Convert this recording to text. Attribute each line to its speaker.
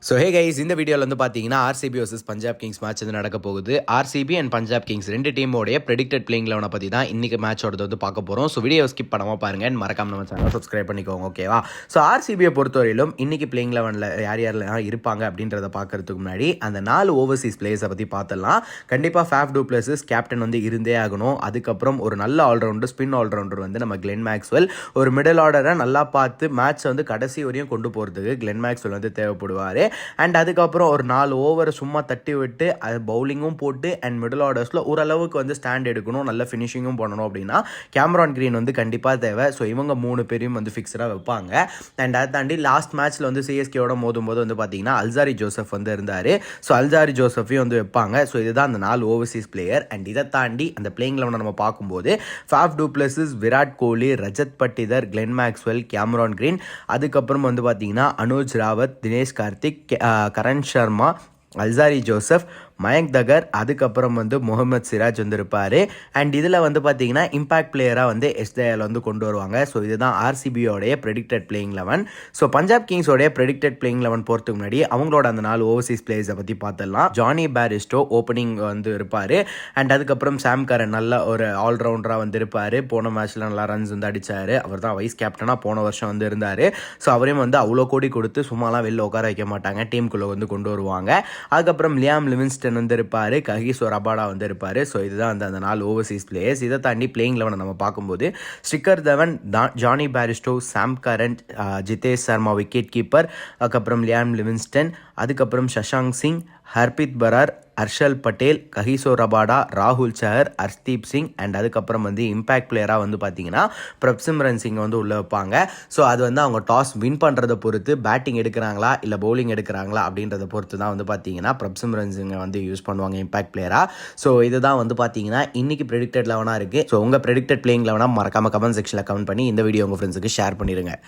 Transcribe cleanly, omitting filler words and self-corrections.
Speaker 1: So hey guys, இந்த வீடியோவில் வந்து பார்த்தீங்கன்னா RCB versus Punjab Kings match வந்து நடக்க போகுது. ஆர்சிபி அண்ட் பஞ்சாப் கிங்ஸ் ரெண்டு டீமோடைய ப்ரெடிக்டட் பிளேயிங் லெவனை பற்றி தான் இன்றைக்கி மேட்சோட வந்து பார்க்க போகிறோம். ஸோ வீடியோ ஸ்கிப் பண்ணாமல் பாருங்கள், மறக்காம நம்ம சேனல் சப்ஸ்கிரைப் பண்ணிக்கோங்க, ஓகேவா? ஸோ ஆர்சிபியை பொறுத்தவரையிலும் இன்றைக்கி பிளேயிங் லெவனில் யார் யாரெல்லாம் இருப்பாங்க அப்படின்றத பார்க்கறதுக்கு முன்னாடி அந்த 4 ஓவர்சீஸ் பிளேயர்ஸை பற்றி பார்த்துடலாம். கண்டிப்பாக ஃபேஃப் டூ பிளஸஸ் கேப்டன் வந்து இருந்தே ஆகணும். அதுக்கப்புறம் ஒரு நல்ல ஆல்ரவுண்டர், ஸ்பின் ஆல்ரவுண்டர் வந்து நம்ம கிளென் மேக்ஸ்வெல், ஒரு மிடில் ஆர்டரை நல்லா பார்த்து மேட்ச் வந்து கடைசி வரையும் கொண்டு போகிறதுக்கு கிளென் மேக்ஸ்வெல் வந்து தேவைப்படுவார். அண்ட் அதுக்கப்புறம் ஒரு 4 ஓவரை சும்மா தட்டி விட்டு அது பவுலிங்கும் போட்டு அண்ட் மிடில் ஆர்டர்ஸில் ஓரளவுக்கு வந்து ஸ்டாண்ட் எடுக்கணும், நல்ல ஃபினிஷிங்கும் பண்ணணும் அப்படின்னா கேமரான் கிரீன் வந்து கண்டிப்பாக தேவை. ஸோ இவங்க 3 பேரையும் வந்து ஃபிக்ஸடாக வைப்பாங்க. அண்ட் அதை தாண்டி லாஸ்ட் மேட்ச்சில் வந்து சிஎஸ்கேயோட மோதும்போது வந்து பார்த்தீங்கன்னா அல்சாரி ஜோசப் வந்து இருந்தார். ஸோ அல்சாரி ஜோசஃபையும் வந்து வைப்பாங்க. ஸோ இதுதான் அந்த 4 ஓவர்சீஸ் பிளேயர். அண்ட் இதை தாண்டி அந்த பிளேயிங் லெவனை நம்ம பார்க்கும்போது Faf two pluses, Virat Kohli, Rajat Patidar, Glenn Maxwell, கேமரான் கிரீன், அதுக்கப்புறம் வந்து பார்த்தீங்கன்னா அனுஜ் ராவத், தினேஷ் கார்த்திக், கரண் சர்மா, அல்சாரி ஜோசப், மயங்க் தகர், அதுக்கப்புறம் வந்து முகமது சிராஜ் வந்து இருப்பார். அண்ட் இதில் வந்து பார்த்தீங்கன்னா இம்பாக்ட் பிளேயராக வந்து எஸ்தேஎல் வந்து கொண்டு வருவாங்க. ஸோ இதுதான் ஆர்சிபியோடைய predicted playing eleven. So Punjab கிங்ஸோடைய ப்ரெடிக்டட் பிளேயிங் லெவன் போகிறதுக்கு முன்னாடி அவங்களோட அந்த 4 ஓவர்சீஸ் பிளேயர்ஸை பற்றி பார்த்துடலாம். ஜானி பேரிஸ்டோ ஓப்பனிங் வந்து இருப்பார். அண்ட் அதுக்கப்புறம் சாம் கரன் நல்ல ஒரு ஆல்ரவுண்டராக வந்து இருப்பார். போன மேட்ச்சில் நல்லா ரன்ஸ் வந்து அடித்தார். அவர் தான் வைஸ் கேப்டனாக போன வருஷம் வந்து இருந்தார். ஸோ அவரையும் வந்து அவ்வளோ கோடி கொடுத்து சும்மாலாம் வெளில உட்கார வைக்க மாட்டாங்க, டீமுக்குள்ளே வந்து கொண்டு வருவாங்க. அதுக்கப்புறம் லியாம் லிவின்ஸ்டன் வந்து இருப்பார், ககிசோ ரபாடா வந்து இருப்பார். ஸோ இதுதான் அந்த 4 ஓவர்சீஸ் பிளேயர்ஸ். இதை தாண்டி பிளேயிங் லெவனை நம்ம பார்க்கும்போது ஷிகர் தவன், ஜானி பேரிஸ்டோ, சாம் கரன், ஜிதேஷ் சர்மா விக்கெட் கீப்பர், அதுக்கப்புறம் லியாம் லிவின்ஸ்டன், அதுக்கப்புறம் சஷாங்க் சிங், ஹர்பித் பரார், ஹர்ஷல் பட்டேல், ககிசோ ரபாடா, ராகுல் சஹர், ஹர்ஷ்தீப் சிங், அண்ட் அதுக்கப்புறம் வந்து இம்பாக்ட் பிளேயராக வந்து பார்த்தீங்கன்னா பிரப்சிம்ரன் சிங் வந்து உள்ளே வைப்பாங்க. ஸோ அது வந்து அவங்க டாஸ் வின் பண்ணுறதை பொறுத்து பேட்டிங் எடுக்கிறாங்களா இல்லை பவுலிங் எடுக்கிறாங்களா அப்படின்றத பொறுத்து தான் வந்து பார்த்தீங்கன்னா பிரப்சிம்ரன் சிங்கை வந்து யூஸ் பண்ணுவாங்க இம்பாக்ட் பிளேயராக. ஸோ இதுதான் வந்து பார்த்தீங்கன்னா இன்னைக்கு ப்ரெடிக்டட் லெவனாக இருக்குது. ஸோ உங்கள் ப்ரெடிக்டட் பிளேயிங் லெவனாக மறக்காம கமெண்ட் செக்ஷனில் கமெண்ட் பண்ணி இந்த வீடியோ உங்கள் ஃப்ரெண்ட்ஸுக்கு ஷேர் பண்ணிடுங்க.